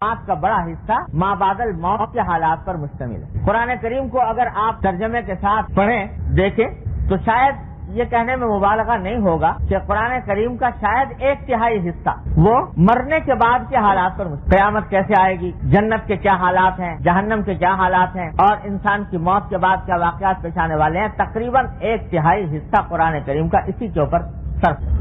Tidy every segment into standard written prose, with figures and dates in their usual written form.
آج کا بڑا حصہ ما بعد الموت کے حالات پر مشتمل ہے۔ قرآن کریم کو اگر آپ ترجمے کے ساتھ پڑھیں دیکھیں تو شاید یہ کہنے میں مبالغہ نہیں ہوگا کہ قرآن کریم کا شاید 1/3 حصہ وہ مرنے کے بعد کے حالات پر مشتمل۔ قیامت کیسے آئے گی، جنت کے کیا حالات ہیں، جہنم کے کیا حالات ہیں، اور انسان کی موت کے بعد کیا واقعات پیش آنے والے ہیں، تقریباً 1/3 حصہ قرآن کریم کا اسی کے اوپر صرف ہے۔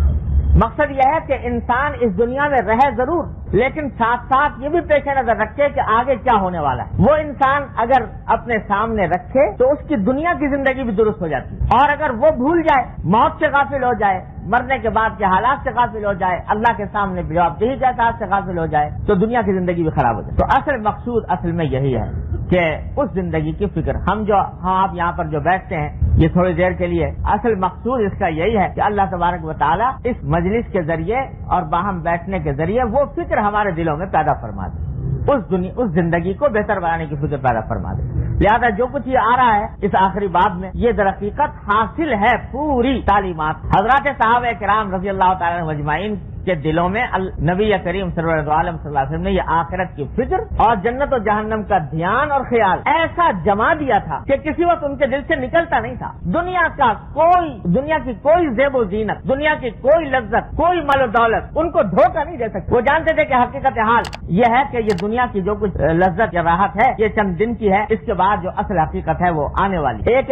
مقصد یہ ہے کہ انسان اس دنیا میں رہے ضرور، لیکن ساتھ ساتھ یہ بھی پیش نظر رکھے کہ آگے کیا ہونے والا ہے۔ وہ انسان اگر اپنے سامنے رکھے تو اس کی دنیا کی زندگی بھی درست ہو جاتی ہے، اور اگر وہ بھول جائے، موت سے غافل ہو جائے، مرنے کے بعد کے حالات سے غافل ہو جائے، اللہ کے سامنے جواب دہی کے احساس سے غافل ہو جائے تو دنیا کی زندگی بھی خراب ہو جائے۔ تو اصل مقصود اصل میں یہی ہے کہ اس زندگی کی فکر ہم آپ یہاں پر جو بیٹھتے ہیں یہ تھوڑی دیر کے لیے، اصل مقصود اس کا یہی ہے کہ اللہ تبارک و تعالیٰ اس مجلس کے ذریعے اور باہم بیٹھنے کے ذریعے وہ فکر ہمارے دلوں میں پیدا فرما دے، اس زندگی کو بہتر بنانے کی فکر پیدا فرما دے۔ لہذا جو کچھ یہ آ رہا ہے اس آخری باب میں، یہ در حقیقت حاصل ہے پوری تعلیمات حضرات صحابہ کرام رضی اللہ تعالیٰ عنہم اجمعین کے دلوں میں۔ نبی کریم سرور عالم صلی اللہ علیہ وسلم نے یہ آخرت کی فکر اور جنت و جہنم کا دھیان اور خیال ایسا جما دیا تھا کہ کسی وقت ان کے دل سے نکلتا نہیں تھا۔ دنیا کی کوئی زیب و زینت، دنیا کی کوئی لذت، کوئی مال و دولت ان کو دھوکہ نہیں دے سکتی۔ وہ جانتے تھے کہ حقیقت حال یہ ہے کہ یہ دنیا کی جو کچھ لذت یا راحت ہے یہ چند دن کی ہے، اس کے بعد جو اصل حقیقت ہے وہ آنے والی۔ ایک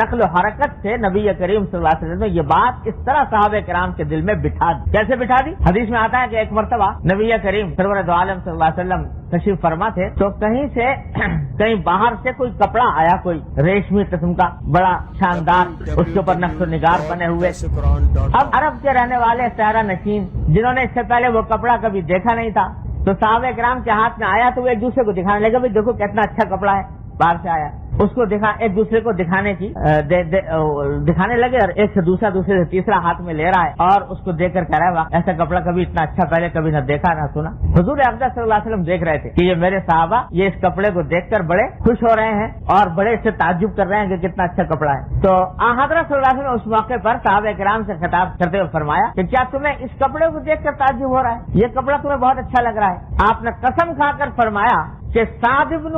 نقل و حرکت سے نبی کریم صلی اللہ علیہ وسلم نے یہ بات اس طرح صحابہ کرام کے دل میں بٹھا دی۔ کیسے بٹھا دی؟ حدیث میں آتا ہے کہ ایک مرتبہ نبی کریم سرور عالم صلی اللہ علیہ وسلم تشریف فرما تھے تو کہیں باہر سے کوئی کپڑا آیا، کوئی ریشمی قسم کا بڑا شاندار، اس کے اوپر نقش و نگار بنے ہوئے۔ اب عرب کے رہنے والے صحرا نشین جنہوں نے اس سے پہلے وہ کپڑا کبھی دیکھا نہیں تھا تو صحابہ کرام کے ہاتھ میں آیا تو وہ ایک دوسرے کو دکھانے لگے، بھائی دیکھو کتنا اچھا کپڑا ہے، باہر سے آیا، اس کو ایک دوسرے کو دکھانے لگے، اور ایک سے دوسرے سے تیسرا ہاتھ میں لے رہا ہے اور اس کو دیکھ کر کہہ رہا ہے ایسا کپڑا کبھی اتنا اچھا پہلے کبھی نہ دیکھا نہ سنا۔ حضور اقدس صلی اللہ علیہ وسلم دیکھ رہے تھے کہ یہ میرے صحابہ یہ اس کپڑے کو دیکھ کر بڑے خوش ہو رہے ہیں اور بڑے اس سے تعجب کر رہے ہیں کہ کتنا اچھا کپڑا ہے۔ تو حضرت صلی اللہ علیہ وسلم نے اس موقع پر صحابہ کرام سے خطاب کرتے ہوئے فرمایا کہ کیا تمہیں اس کپڑے کو دیکھ کر تعجب ہو رہا ہے؟ یہ کپڑا تمہیں بہت اچھا لگ رہا ہے۔ آپ نے قسم کھا کر فرمایا کہ سعد بن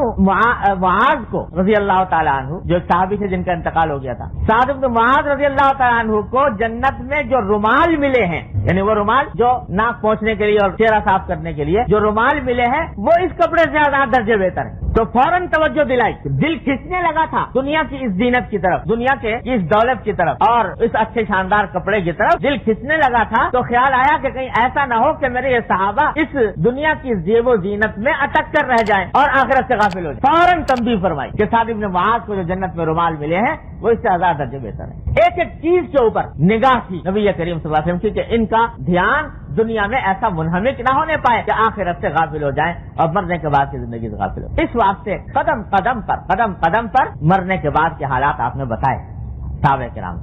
معاذ کو رضی اللہ تعالیٰ عنہ، جو صحابی تھے جن کا انتقال ہو گیا تھا، سعد بن معاذ رضی اللہ تعالیٰ عنہ کو جنت میں جو رومال ملے ہیں، یعنی وہ رومال جو ناک پہنچنے کے لیے اور چہرہ صاف کرنے کے لیے جو رومال ملے ہیں وہ اس کپڑے سے زیادہ درجے بہتر ہیں۔ تو فوراً توجہ دلائی، دل کھینچنے لگا تھا دنیا کی اس زینت کی طرف، دنیا کے اس دولت کی طرف اور اس اچھے شاندار کپڑے کی طرف دل کھینچنے لگا تھا۔ تو خیال آیا کہ کہیں ایسا نہ ہو کہ میرے یہ صحابہ اس دنیا کی زیب و زینت میں اٹک کر رہ جائیں اور آخرت سے غافل ہو جائیں۔ فوراً تنبیہ فرمائی کہ سعد بن معاذ کو جو جنت میں رومال ملے ہیں وہ اس سے ہزار درجے بہتر ہیں۔ ایک ایک چیز کے اوپر نگاہ تھی نبی کریم صلی اللہ علیہ وسلم کی کہ ان کا دھیان دنیا میں ایسا منہمک نہ ہونے پائے کہ آخرت سے غافل ہو جائیں اور مرنے کے بعد کی زندگی سے غافل ہو۔ اس واسطے قدم قدم پر مرنے کے بعد کے حالات آپ نے بتائے صحابہ کرام۔